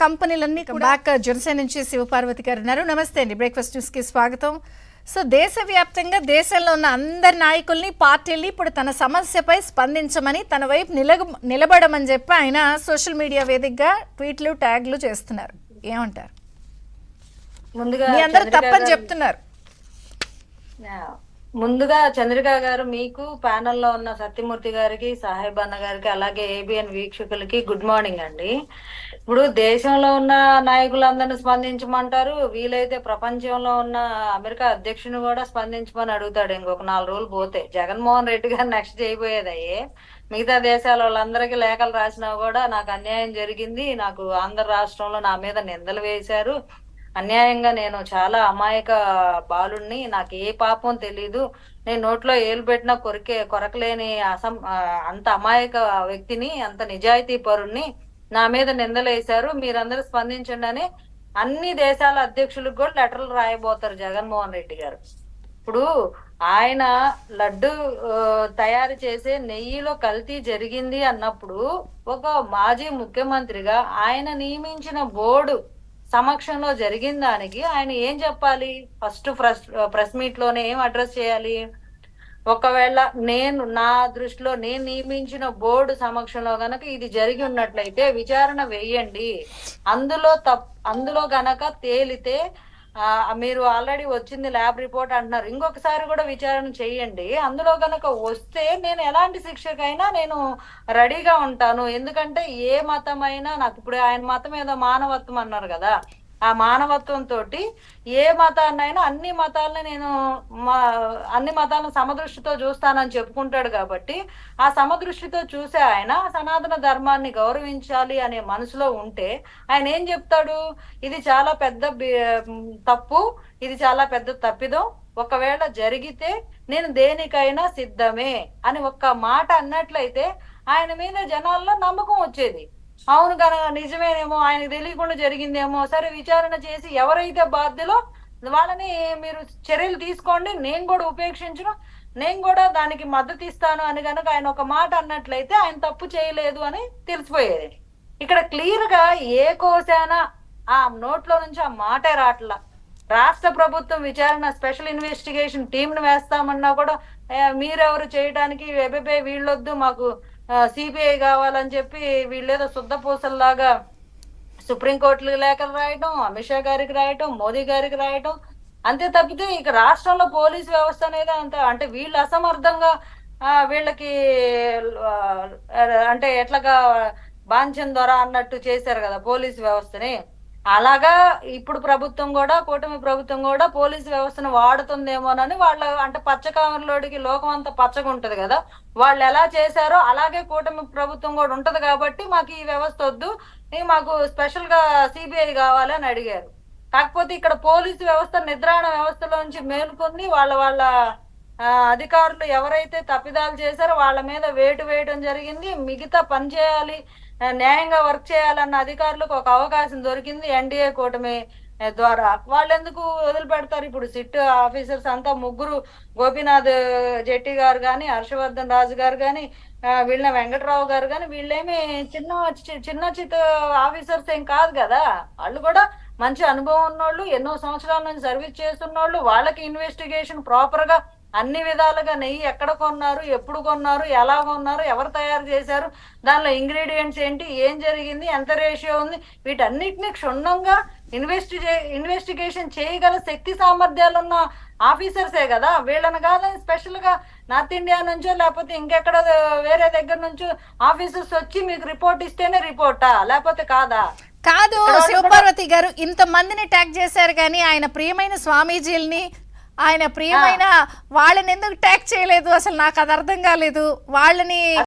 కంపెనీలన్నీ back Janasena నుంచి శివపార్వతి గారు ఉన్నారు. నమస్తే అండి, బ్రేక్ఫాస్ట్ న్యూస్ కి స్వాగతం. సో దేశవ్యాప్తంగా దేశంలో ఉన్న అందరి నాయకుల్ని పార్టీల్ని ఇప్పుడు తన సమస్యపై స్పందించమని తన వైపు నిలబడమని చెప్పి ఆయన సోషల్ మీడియా వేదికగా ట్వీట్లు ట్యాగ్లు చేస్తున్నారు. ఏమంటారు? మీ అందరూ తప్పని చెప్తున్నారు. ముందుగా చంద్రిక గారు, మీకు ప్యానెల్లో ఉన్న సత్యమూర్తి గారికి, సాహెబ్ అన్న గారికి, అలాగే ఏబిఎన్ వీక్షకులకి గుడ్ మార్నింగ్ అండి. ఇప్పుడు దేశంలో ఉన్న నాయకులందరినీ స్పందించమంటారు, వీలైతే ప్రపంచంలో ఉన్న అమెరికా అధ్యక్షుని కూడా స్పందించమని అడుగుతాడు. ఇంకొక 4 రోజులు పోతే జగన్మోహన్ రెడ్డి గారు నెక్స్ట్ చేయబోయేదయ్యే. మిగతా దేశాల వాళ్ళందరికీ లేఖలు రాసినా కూడా నాకు అన్యాయం జరిగింది, నాకు ఆంధ్ర రాష్ట్రంలో నా మీద నిందలు వేశారు, అన్యాయంగా నేను చాలా అమాయక బాలుణ్ణి, నాకు ఏ పాపం తెలీదు, నేను నోట్లో ఏలు పెట్టినా కొరకలేని అంత అమాయక వ్యక్తిని, అంత నిజాయితీ పరుణ్ణి, నా మీద నిందలు వేశారు, మీరందరూ స్పందించండి అని అన్ని దేశాల అధ్యక్షులకు కూడా లెటర్లు రాయబోతారు జగన్మోహన్ రెడ్డి గారు. ఇప్పుడు ఆయన లడ్డు తయారు చేసే నెయ్యిలో కల్తీ జరిగింది అన్నప్పుడు ఒక మాజీ ముఖ్యమంత్రిగా ఆయన నియమించిన బోర్డు సమక్షంలో జరిగిన దానికి ఆయన ఏం చెప్పాలి? ఫస్ట్ ప్రెస్ మీట్ లోనే ఏం అడ్రస్ చేయాలి? ఒకవేళ నా దృష్టిలో నేను నియమించిన బోర్డు సమక్షంలో గనక ఇది జరిగి ఉన్నట్లయితే విచారణ వేయండి, అందులో గనక తేలితే మీరు ఆల్రెడీ వచ్చింది ల్యాబ్ రిపోర్ట్ అంటున్నారు, ఇంకొకసారి కూడా విచారణ చేయండి, అందులో గనక వస్తే నేను ఎలాంటి శిక్షకైనా నేను రెడీగా ఉంటాను. ఎందుకంటే ఏ మతమైనా నాకు, ఇప్పుడు ఆయన మతం ఏదో మానవత్వం అన్నారు కదా, ఆ మానవత్వంతో ఏ మతాన్నైనా అన్ని మతాలను సమదృష్టితో చూస్తానని చెప్పుకుంటాడు. కాబట్టి ఆ సమదృష్టితో చూసే ఆయన సనాతన ధర్మాన్ని గౌరవించాలి అనే మనసులో ఉంటే ఆయన ఏం చెప్తాడు? ఇది చాలా పెద్ద తప్పు, ఇది చాలా పెద్ద తప్పిదం, ఒకవేళ జరిగితే నేను దేనికైనా సిద్ధమే అని ఒక్క మాట అన్నట్లయితే ఆయన మీద జనాల్లో నమ్మకం వచ్చేది. అవును కనుక నిజమేనేమో, ఆయనకు తెలియకుండా జరిగిందేమో, సరే విచారణ చేసి ఎవరైతే బాధ్యులో వాళ్ళని మీరు చర్యలు తీసుకోండి, నేను కూడా ఉపేక్షించను, నేను కూడా దానికి మద్దతు ఇస్తాను అని కనుక ఆయన ఒక మాట అన్నట్లయితే ఆయన తప్పు చేయలేదు అని తెలిసిపోయేది. ఇక్కడ క్లియర్ గా ఏ కోశానా ఆ నోట్లో నుంచి ఆ మాటే రాట్లా. రాష్ట్ర ప్రభుత్వం విచారణ స్పెషల్ ఇన్వెస్టిగేషన్ టీంను వేస్తామన్నా కూడా మీరెవరు చేయడానికి, వీళ్ళొద్దు మాకు సిబిఐ కావాలని చెప్పి వీళ్ళేదో శుద్ధపూసల్లాగా సుప్రీంకోర్టులకు లేఖలు రాయటం, అమిత్ షా గారికి రాయటం, మోదీ గారికి రాయటం, అంతే తప్పితే ఇక రాష్ట్రంలో పోలీస్ వ్యవస్థ అనేది అంటే వీళ్ళు అసమర్థంగా వీళ్ళకి అంటే ఎట్లాగా బాంఛన్ ద్వారా అన్నట్టు చేశారు కదా పోలీస్ వ్యవస్థని. అలాగా ఇప్పుడు ప్రభుత్వం కూడా, కూటమి ప్రభుత్వం కూడా పోలీసు వ్యవస్థను వాడుతుందేమోనని వాళ్ళ అంటే పచ్చకామరలోడికి లోకం అంతా పచ్చగా ఉంటది కదా, వాళ్ళు ఎలా చేశారో అలాగే కూటమి ప్రభుత్వం కూడా ఉంటది. కాబట్టి మాకు ఈ వ్యవస్థ వద్దు, మాకు స్పెషల్ గా సిబిఐ కావాలి అని అడిగారు. కాకపోతే ఇక్కడ పోలీసు వ్యవస్థ నిద్రాణ వ్యవస్థలోంచి మేలుకొని వాళ్ళ అధికారులు ఎవరైతే తప్పిదాలు చేశారో వాళ్ళ మీద వేటు వేయడం జరిగింది. మిగతా పని చేయాలి, న్యాయంగా వర్క్ చేయాలన్న అధికారులకు ఒక అవకాశం దొరికింది ఎన్డీఏ కూటమి ద్వారా. వాళ్ళు ఎందుకు వదిలిపెడతారు? ఇప్పుడు సిట్ ఆఫీసర్స్ అంతా ముగ్గురు, గోపీనాథ్ జెట్టి గారు కానీ, హర్షవర్ధన్ రాజు గారు కానీ, వీళ్ళ వెంకటరావు గారు కానీ, వీళ్ళేమి చిన్న ఆఫీసర్స్ ఏం కాదు కదా, వాళ్ళు కూడా మంచి అనుభవం ఉన్నోళ్ళు, ఎన్నో సంవత్సరాల నుంచి సర్వీస్ చేస్తున్నోళ్ళు. వాళ్ళకి ఇన్వెస్టిగేషన్ ప్రాపర్ గా అన్ని విధాలుగా నెయ్యి ఎక్కడ కొన్నారు, ఎప్పుడు కొన్నారు, ఎలా కొన్నారు, ఎవరు తయారు చేశారు, దానిలో ఇంగ్రీడియంట్స్ ఏంటి, ఏం జరిగింది, ఎంత రేషియో ఉంది, వీటన్నిటిని క్షుణ్ణంగా ఇన్వెస్టిగేషన్ చేయగల శక్తి సామర్థ్యాలు ఉన్న ఆఫీసర్సే కదా. వీళ్ళని కాదని స్పెషల్ గా నార్త్ ఇండియా నుంచో లేకపోతే ఇంకెక్కడ వేరే దగ్గర నుంచో ఆఫీసర్స్ వచ్చి మీకు రిపోర్ట్ ఇస్తేనే రిపోర్టా, లేకపోతే కాదా? కాదు శివపార్వతి గారు, ఇంత మందిని ట్యాగ్ చేశారు కానీ ఆయన ప్రియమైన స్వామీజీల్ని, ఆయన ప్రియమైన వాళ్ళని ఎందుకు ట్యాగ్ చేయలేదు? అసలు నాకు అది అర్థం కాలేదు. వాళ్ళని